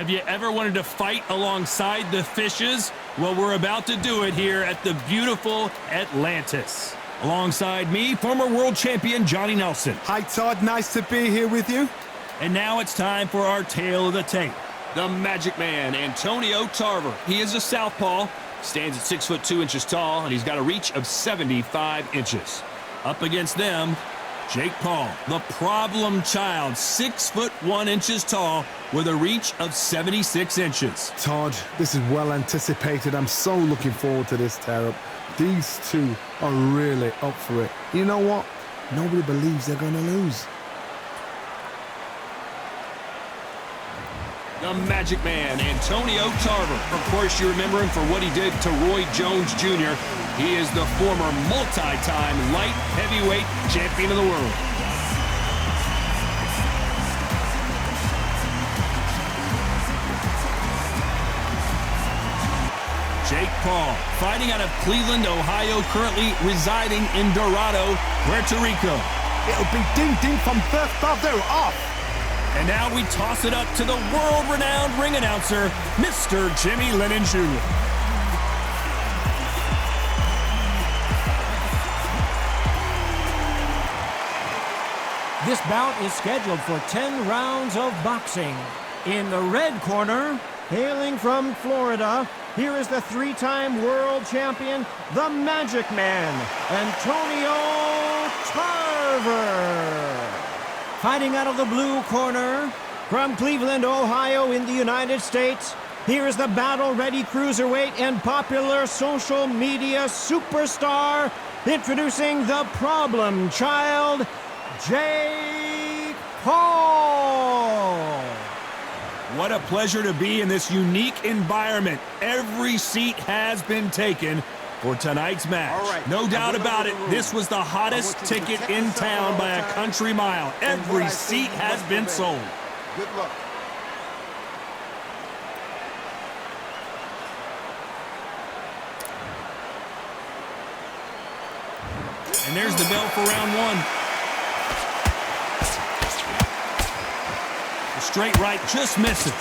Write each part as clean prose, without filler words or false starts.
Have you ever wanted to fight alongside the fishes? Well, we're about to do it here at the beautiful Atlantis. Alongside me, former world champion Johnny Nelson. Hi, Todd. Nice to be here with you. And now it's time for our tale of the tape. The Magic Man, Antonio Tarver. He is a southpaw, stands at 6 foot 2 inches tall, and he's got a reach of 75 inches. Up against them, Jake Paul, the problem child, 6 foot 1 inches tall with a reach of 76 inches. Todd, this is well anticipated. I'm so looking forward to this tear-up. These two are really up for it. You know what? Nobody believes they're going to lose. The Magic Man, Antonio Tarver. Of course, you remember him for what he did to Roy Jones Jr. He is the former multi-time light heavyweight champion of the world. Jake Paul, fighting out of Cleveland, Ohio, currently residing in Dorado, Puerto Rico. It'll be ding-ding from first off. They're off. And now we toss it up to the world-renowned ring announcer, Mr. Jimmy Lennon Jr. This bout is scheduled for 10 rounds of boxing. In the red corner, hailing from Florida, here is the three-time world champion, the Magic Man, Antonio Tarver. Fighting out of the blue corner, from Cleveland, Ohio in the United States, here is the battle-ready cruiserweight and popular social media superstar, introducing the problem child, Jake Paul. What a pleasure to be in this unique environment. Every seat has been taken for tonight's match. No doubt about it, this was the hottest ticket in town by a country mile. Every seat has been sold. Good luck. And there's the bell for round one. The straight right just misses.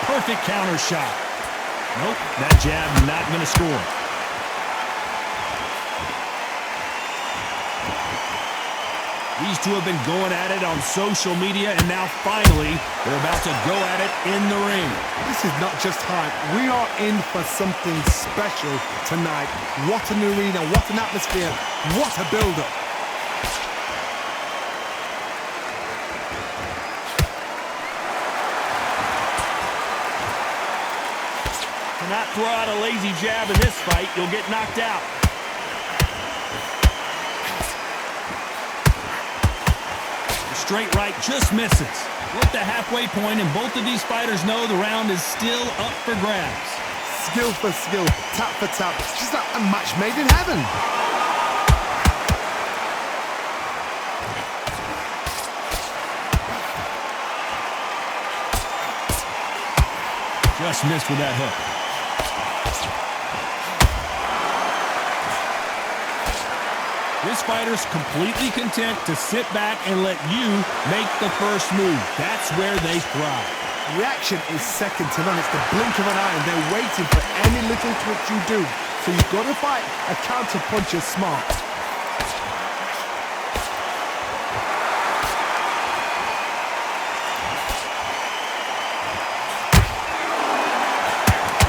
Perfect counter shot. Nope, that jab not going to score. These two have been going at it on social media, and now finally they're about to go at it in the ring. This is not just hype. We are in for something special tonight. What an arena, what an atmosphere, what a build-up. Not throw out a lazy jab in this fight, you'll get knocked out. The straight right just misses. We're at the halfway point, and both of these fighters know the round is still up for grabs. Skill for skill, tap for tap. It's just like a match made in heaven. Just missed with that hook. This fighter's completely content to sit back and let you make the first move. That's where they thrive. Reaction is second to none. It's the blink of an eye, and they're waiting for any little twitch you do. So you've got to fight a counter puncher smart.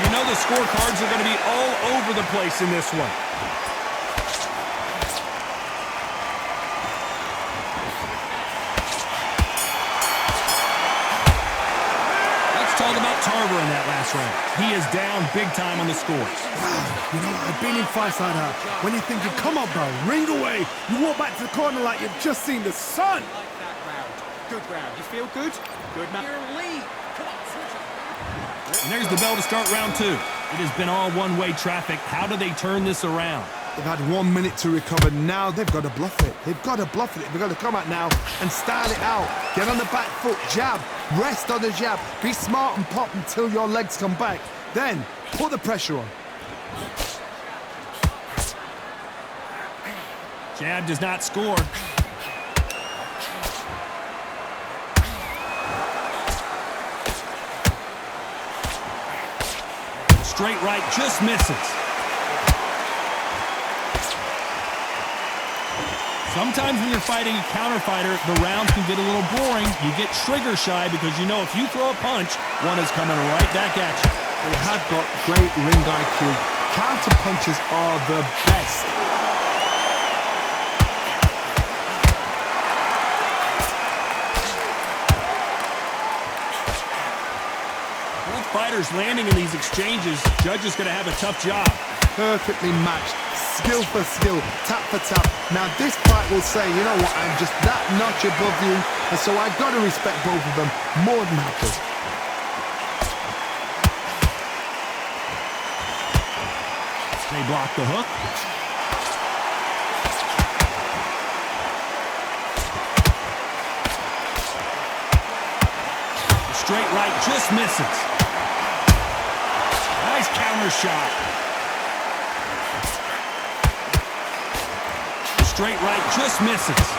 You know the scorecards are going to be all over the place in this one. Talk about Tarver in that last round. He is down big time on the scores. You know, I've been in fights like that. When you're thinking, come on, bro, ring away. You walk back to the corner like you've just seen the sun. Like that round. Good round. You feel good? Good, man. Your lead. Come on, switch it. And there's the bell to start round two. It has been all one-way traffic. How do they turn this around? They've had 1 minute to recover. Now they've got to bluff it. They've got to bluff it. They've got to come out now and style it out. Get on the back foot, jab, rest on the jab. Be smart and pop until your legs come back. Then put the pressure on. Jab does not score. Straight right just misses. Sometimes when you're fighting a counter fighter, the rounds can get a little boring. You get trigger shy because you know if you throw a punch, one is coming right back at you. They have got great ring IQ. Counter punches are the best. Both fighters landing in these exchanges, judges going to have a tough job. Perfectly matched, skill for skill, tap for tap. Now this fight will say, you know what, I'm just that notch above you, and so I've got to respect both of them more than happy. They block the hook. The straight right just misses. Nice counter shot. The straight right just misses.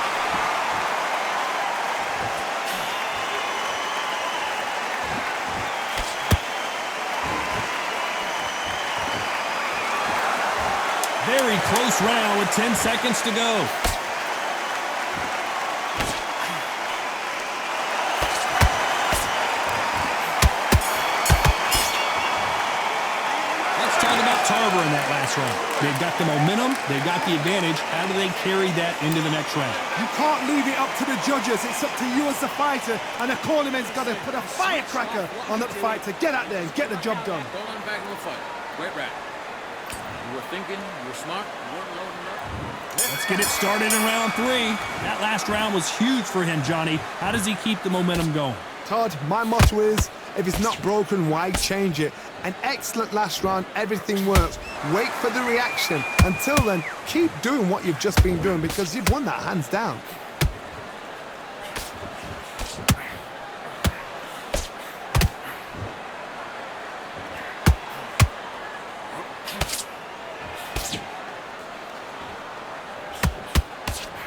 Very close round with 10 seconds to go. Let's talk about Tarver in that last round. They've got the momentum, they've got the advantage. How do they carry that into the next round? You can't leave it up to the judges. It's up to you as the fighter, and the cornerman's got to put a firecracker on that fight to get out there and get the job done. Going on back in the fight. Great round. You were thinking, you were smart, you weren't loading up. Let's get it started in round 3. That last round was huge for him, Johnny. How does he keep the momentum going? Todd, my motto is, if it's not broken, why change it? An excellent last round, everything works. Wait for the reaction. Until then, keep doing what you've just been doing because you've won that hands down.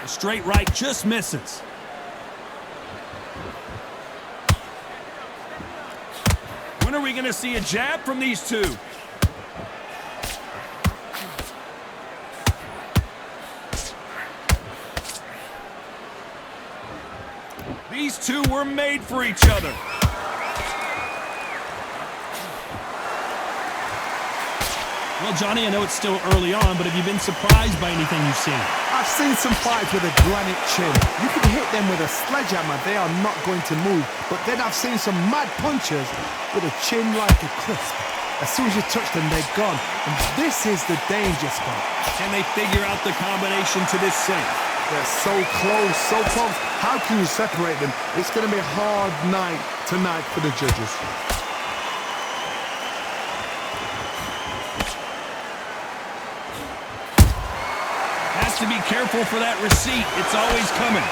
The straight right just misses. When are we going to see a jab from these two? These two were made for each other. Well, Johnny, I know it's still early on, but have you been surprised by anything you've seen? I've seen some fights with a granite chin. You can hit them with a sledgehammer, they are not going to move. But then I've seen some mad punchers with a chin like a crisp. As soon as you touch them, they're gone. And this is the danger spot. Can they figure out the combination to this sink? They're so close, so close. How can you separate them? It's going to be a hard night tonight for the judges. Has to be careful for that receipt. It's always coming.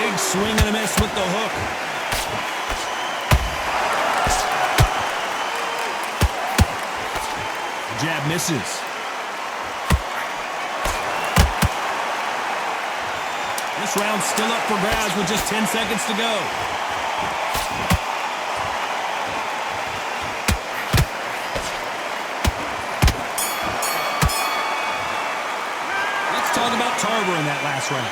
Big swing and a miss with the hook. Jab misses. This round's still up for grabs with just 10 seconds to go. Let's talk about Tarver in that last round.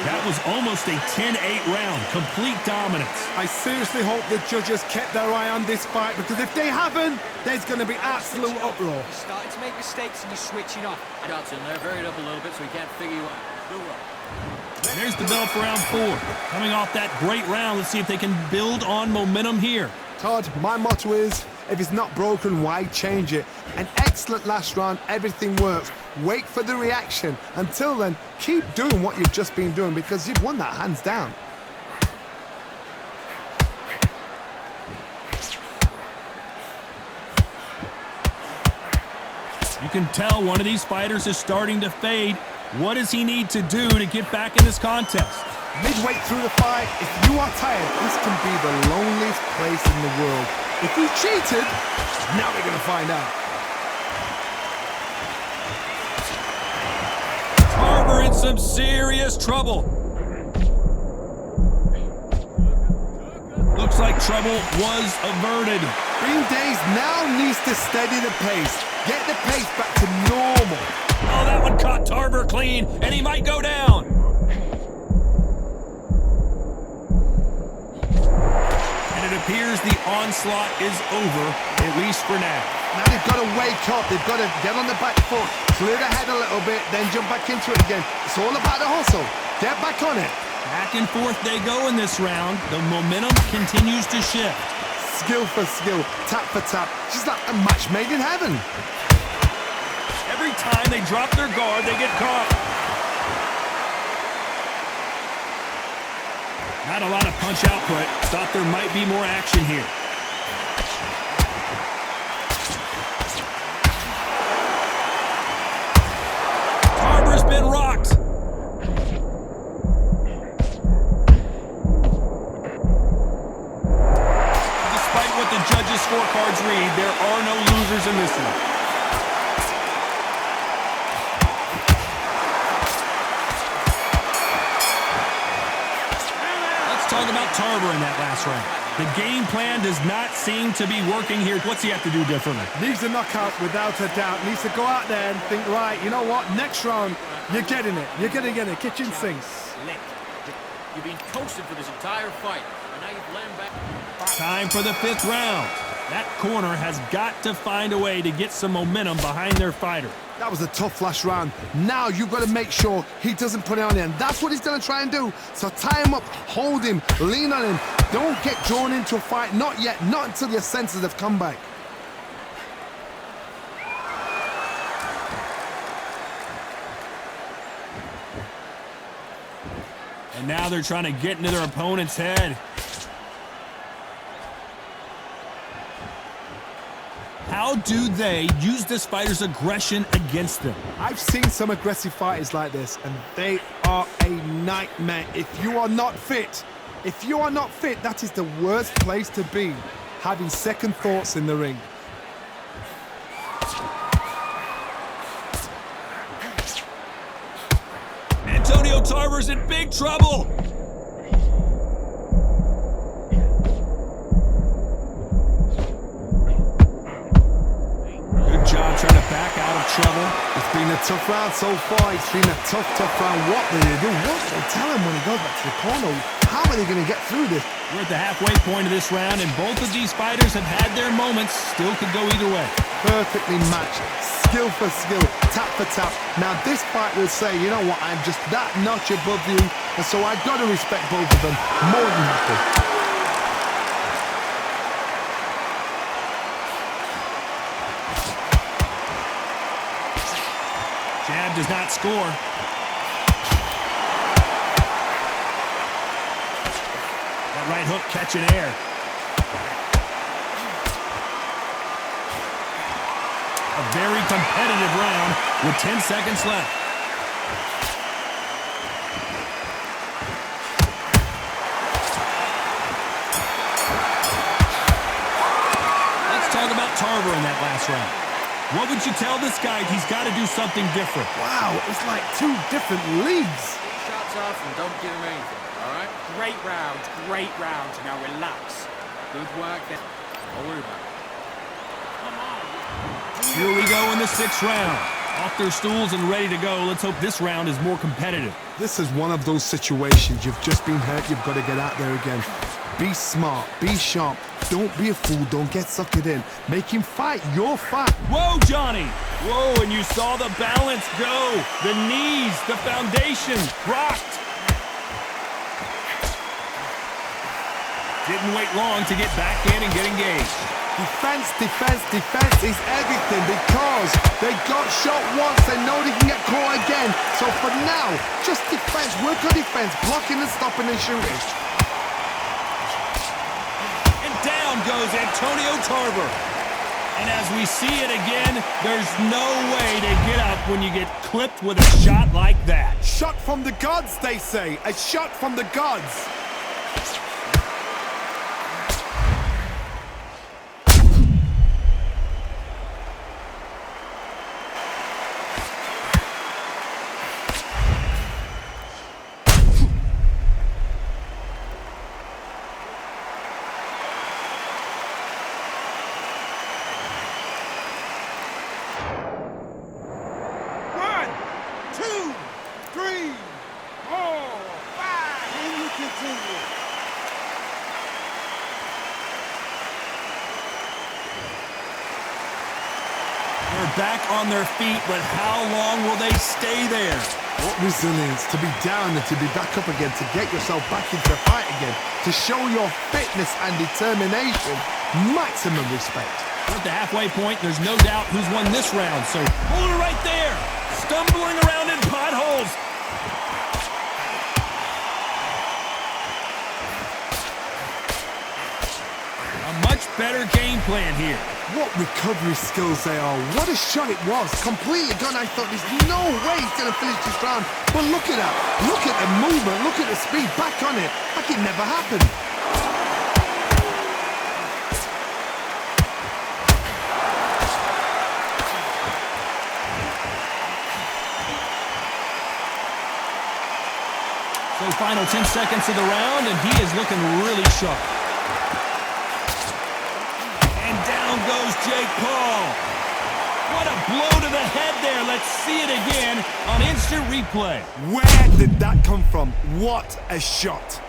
That was almost a 10-8 round, complete dominance. I seriously hope the judges kept their eye on this fight because if they haven't, there's going to be absolute uproar. You're starting to make mistakes and you're switching off. Shots in there, varied up a little bit so he can't figure you out. Do well. There's the bell for round 4. Coming off that great round, let's see if they can build on momentum here. Todd, my motto is, if it's not broken, why change it? An excellent last round, everything works. Wait for the reaction. Until then, keep doing what you've just been doing because you've won that hands down. You can tell one of these fighters is starting to fade. What does he need to do to get back in this contest? Midway through the fight, if you are tired, this can be the loneliest place in the world. If he cheated, now we're going to find out. Tarver in some serious trouble. Looks like trouble was averted. Green Days now needs to steady the pace. Get the pace back to normal. Oh, that one caught Tarver clean, and he might go down. And it appears the onslaught is over, at least for now. Now they've got to wake up. They've got to get on the back foot, clear the head a little bit, then jump back into it again. It's all about the hustle. Get back on it. Back and forth they go in this round. The momentum continues to shift. Skill for skill, tap for tap. Just like a match made in heaven. Every time they drop their guard, they get caught. Not a lot of punch output. Thought there might be more action here. Tarver's been rocked. Despite what the judges' scorecards read, there are no losers in this one. Talk about Tarver in that last round. The game plan does not seem to be working here. What's he have to do differently? Needs a knockout without a doubt. Needs to go out there and think, right, you know what? Next round, you're getting it. You're going to get it. Kitchen sinks. You've been coasting for this entire fight, and now you've lain back. Time for the 5th round. That corner has got to find a way to get some momentum behind their fighter. That was a tough last round. Now you've got to make sure he doesn't put it on him. That's what he's going to try and do. So tie him up, hold him, lean on him. Don't get drawn into a fight. Not yet. Not until your senses have come back. And now they're trying to get into their opponent's head. How do they use this fighter's aggression against them? I've seen some aggressive fighters like this, and they are a nightmare. If you are not fit, that is the worst place to be, having second thoughts in the ring. Antonio Tarver's in big trouble. Trying to back out of trouble. It's been a tough round so far. It's been a tough round. What do they do? What do they tell him when he goes back to the corner? How are they going to get through this? We're at the halfway point of this round, and both of these fighters have had their moments. Still could go either way. Perfectly matched. Skill for skill. Tap for tap. Now this fight will say, you know what, I'm just that notch above you, and so I've got to respect both of them more than happy. Jab does not score. That right hook catching air. A very competitive round with 10 seconds left. Let's talk about Tarver in that last round. What would you tell this guy? He's got to do something different. Wow, it's like two different leagues. Shots off and don't give him anything, all right? Great round, great round. Now relax. Good work there. Don't worry about it. Come on. Here we go in the 6th round. Off their stools and ready to go. Let's hope this round is more competitive. This is one of those situations. You've just been hurt. You've got to get out there again. Be smart. Be sharp. Don't be a fool. Don't get suckered in. Make him fight your fight. Whoa, Johnny. Whoa, and you saw the balance go. The knees, the foundation, rocked. Didn't wait long to get back in and get engaged. Defense, defense, defense is everything because they got shot once. They know they can get caught again. So for now, just defense. Work on defense. Blocking and stopping and shooting. Down goes Antonio Tarver. And as we see it again, there's no way to get up when you get clipped with a shot like that. Shot from the gods, they say. A shot from the gods. They're back on their feet, but how long will they stay there? What resilience to be down and to be back up again, to get yourself back into the fight again, to show your fitness and determination. Maximum respect. At the halfway point, there's no doubt who's won this round, so hold it right there. Stumbling around in potholes. A much better game plan here. What recovery skills they are. What a shot it was. Completely gone. I thought there's no way he's going to finish this round. But look at that. Look at the movement. Look at the speed. Back on it. Like it never happened. So final 10 seconds of the round, and he is looking really sharp. And down goes Jake Paul. What a blow to the head there. Let's see it again on instant replay. Where did that come from? What a shot.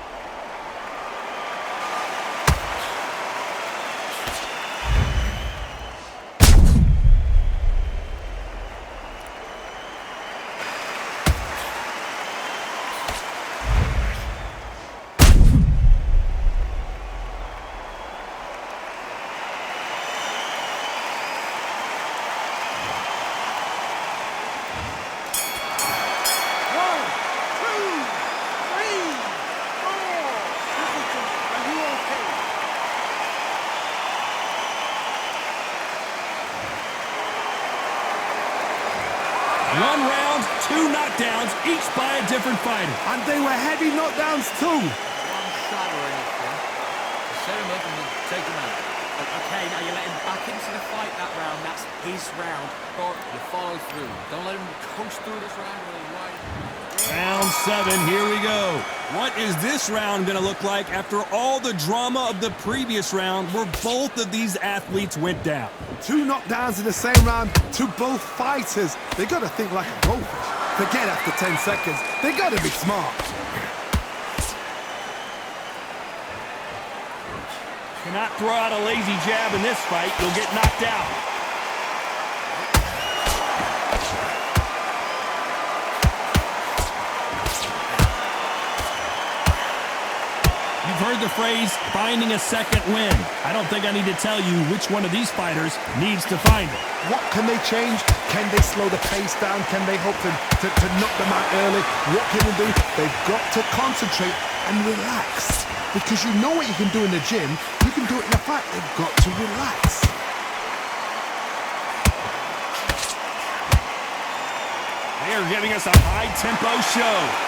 One round, 2 knockdowns, each by a different fighter. And they were heavy knockdowns too. One shot or anything. Set him up and take him out. Okay, now you let him back into the fight that round. That's his round. But you follow through. Don't let him coast through this round really wide. Round 7, here we go. What is this round going to look like after all the drama of the previous round where both of these athletes went down? 2 knockdowns in the same round to both fighters. They got to think like a goldfish. Forget after 10 seconds. They got to be smart. Cannot throw out a lazy jab in this fight. You'll get knocked out. You've heard the phrase, finding a second win. I don't think I need to tell you which one of these fighters needs to find it. What can they change? Can they slow the pace down? Can they hope to knock them out early? What can they do? They've got to concentrate and relax. Because you know what you can do in the gym, you can do it in a fight. They've got to relax. They are giving us a high-tempo show.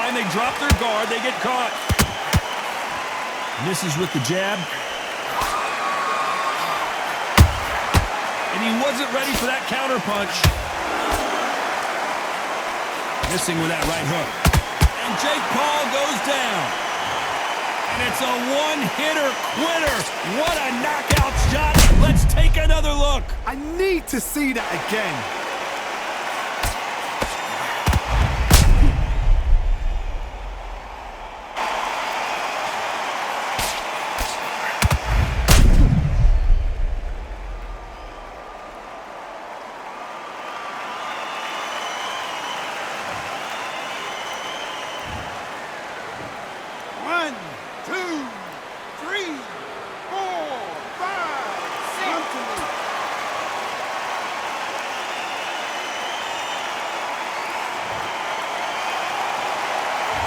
They drop their guard, they get caught. Misses with the jab. And he wasn't ready for that counter punch. Missing with that right hook. And Jake Paul goes down. And it's a one-hitter quitter. What a knockout shot. Let's take another look. I need to see that again.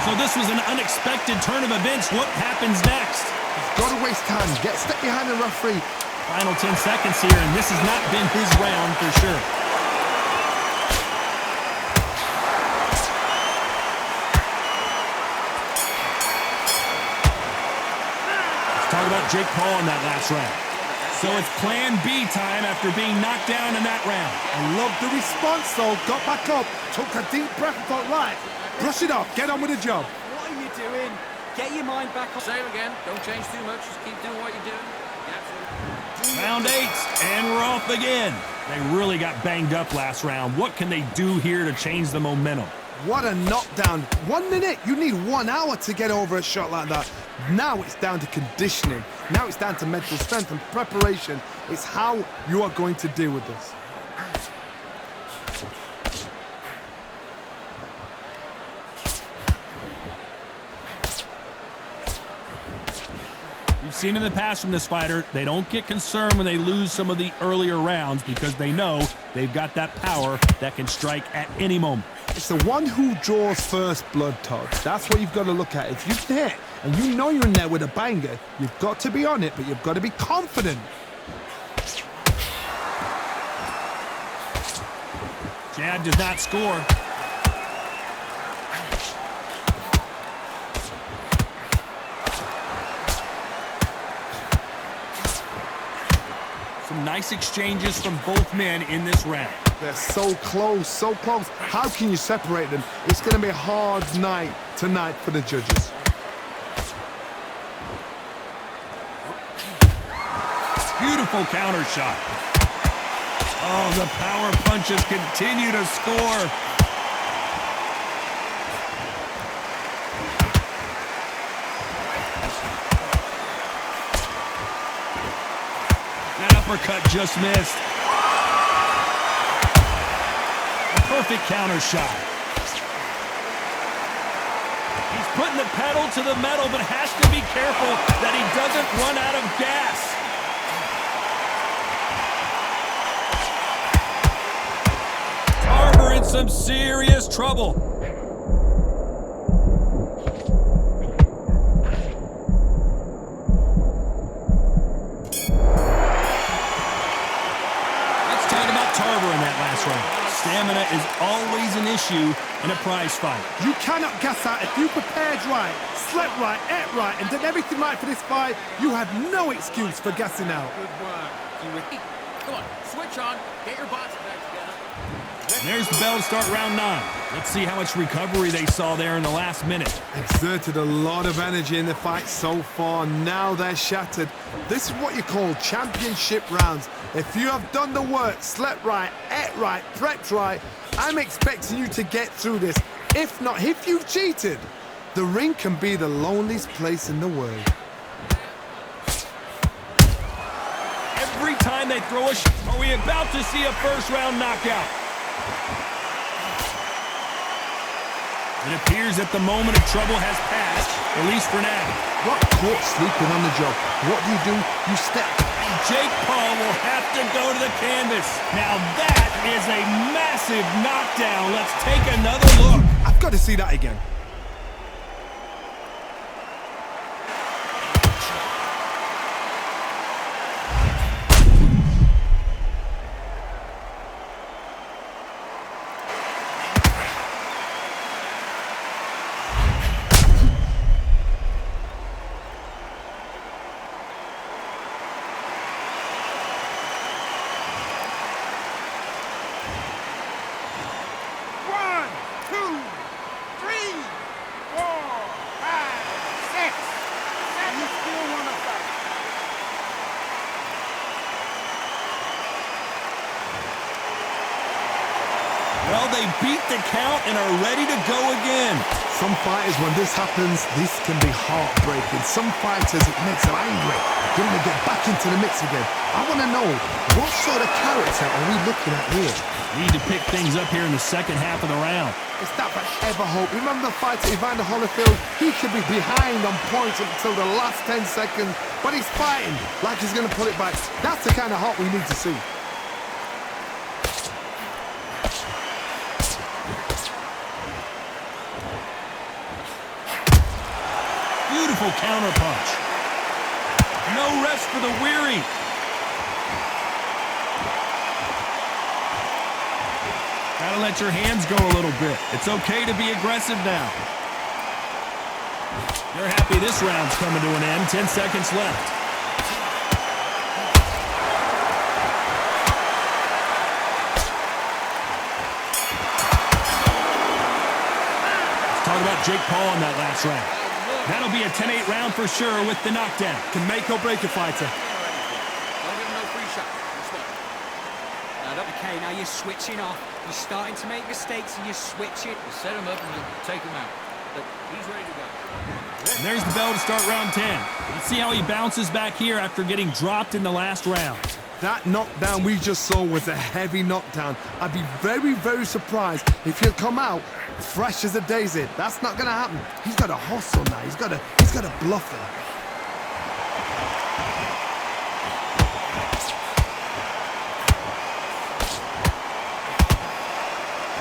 So this was an unexpected turn of events. What happens next? He's got to waste time. Get step behind the referee. Final 10 seconds here, and this has not been his round for sure. Let's talk about Jake Paul in that last round. So it's plan B time after being knocked down in that round. I love the response, though. Got back up, took a deep breath and thought, right, brush it off, get on with the job. What are you doing? Get your mind back on. Say it again. Don't change too much. Just keep doing what you're doing. Round 8, and we're off again. They really got banged up last round. What can they do here to change the momentum? What a knockdown. 1 minute, you need 1 hour to get over a shot like that. Now it's down to conditioning. Now it's down to mental strength and preparation. It's how you are going to deal with this. We've seen in the past from this fighter, they don't get concerned when they lose some of the earlier rounds because they know they've got that power that can strike at any moment. It's the one who draws first blood, Todd. That's what you've got to look at. If you hit and you know you're in there with a banger, you've got to be on it, but you've got to be confident. Jab does not score. Some nice exchanges from both men in this round. They're so close, so close. How can you separate them? It's going to be a hard night tonight for the judges. Beautiful counter shot. Oh, the power punches continue to score. That uppercut just missed. Perfect counter shot. He's putting the pedal to the metal, but has to be careful that he doesn't run out of gas. Tarver in some serious trouble. Let's talk about Tarver in that last round. Stamina is always an issue in a prize fight. You cannot gas out. If you prepared right, slept right, ate right, and did everything right for this fight, you have no excuse for gassing out. Good work. Come on, switch on. Get your box back together. And there's the bell to start round 9. Let's see how much recovery they saw there in the last minute. Exerted a lot of energy in the fight so far. Now they're shattered. This is what you call championship rounds. If you have done the work, slept right, ate right, prepped right, I'm expecting you to get through this. If not, if you've cheated, the ring can be the loneliest place in the world. Every time they throw a shot, are we about to see a first-round knockout? It appears that the moment of trouble has passed, at least for now. Got caught sleeping on the job. What do? You step. And Jake Paul will have to go to the canvas. Now that is a massive knockdown. Let's take another look. I've got to see that again. Well, they beat the count and are ready to go again. Some fighters, when this happens, this can be heartbreaking. Some fighters, it makes them angry. They want to get back into the mix again. I want to know, what sort of character are we looking at here? Need to pick things up here in the second half of the round. It's that forever hope. Remember the fight to Evander Holyfield? He could be behind on points until the last 10 seconds, but he's fighting like he's going to pull it back. That's the kind of hope we need to see. Beautiful counter punch. No rest for the weary. Gotta let your hands go a little bit. It's okay to be aggressive now. They're happy this round's coming to an end. 10 seconds left. Let's talk about Jake Paul in that last round. That'll be a 10-8 round for sure with the knockdown. Can make or break a fighter. Don't give him no free shot. Now, okay, now you're switching off. You're starting to make mistakes and you're switching. You set him up and you take him out. But he's ready to go. And there's the bell to start round 10. Let's see how he bounces back here after getting dropped in the last round. That knockdown we just saw was a heavy knockdown. I'd be very, very surprised if he'll come out fresh as a daisy. That's not going to happen. He's got to hustle now. He's got to bluff him.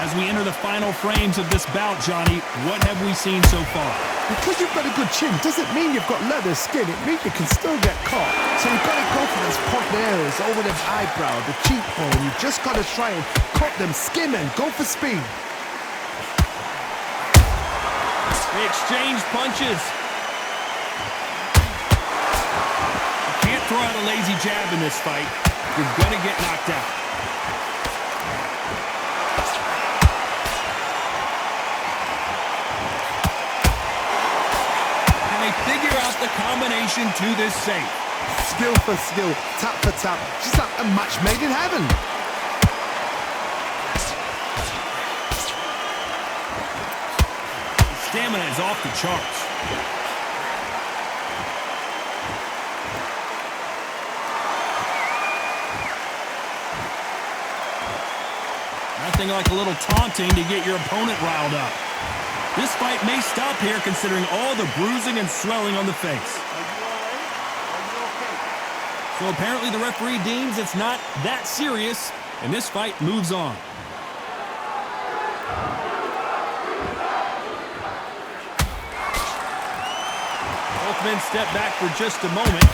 As we enter the final frames of this bout, Johnny, what have we seen so far? Because you've got a good chin doesn't mean you've got leather skin. It means you can still get caught. So you've got to go for those point areas over the eyebrow, the cheekbone. You've just got to try and cut them, skim and go for speed. They exchange punches. You can't throw out a lazy jab in this fight. You're going to get knocked out. Figure out the combination to this safe. Skill for skill, tap for tap. Just like a match made in heaven. Stamina is off the charts. Nothing like a little taunting to get your opponent riled up. This fight may stop here considering all the bruising and swelling on the face. So apparently the referee deems it's not that serious, and this fight moves on. Both men step back for just a moment.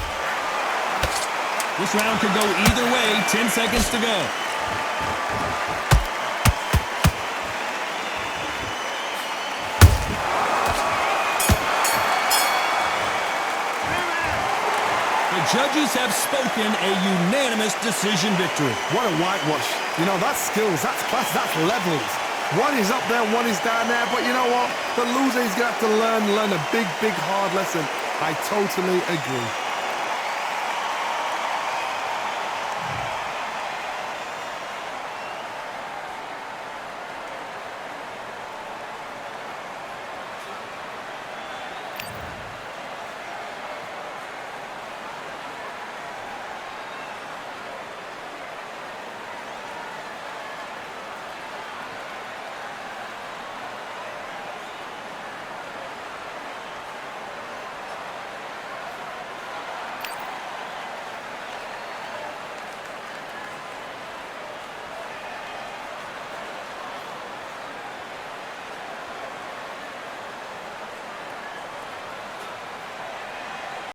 This round could go either way, 10 seconds to go. Judges have spoken a unanimous decision victory. What a whitewash. You know, that's skills, that's class, that's levels. One is up there, one is down there, but you know what? The loser is going to have to learn a big, big, hard lesson. I totally agree.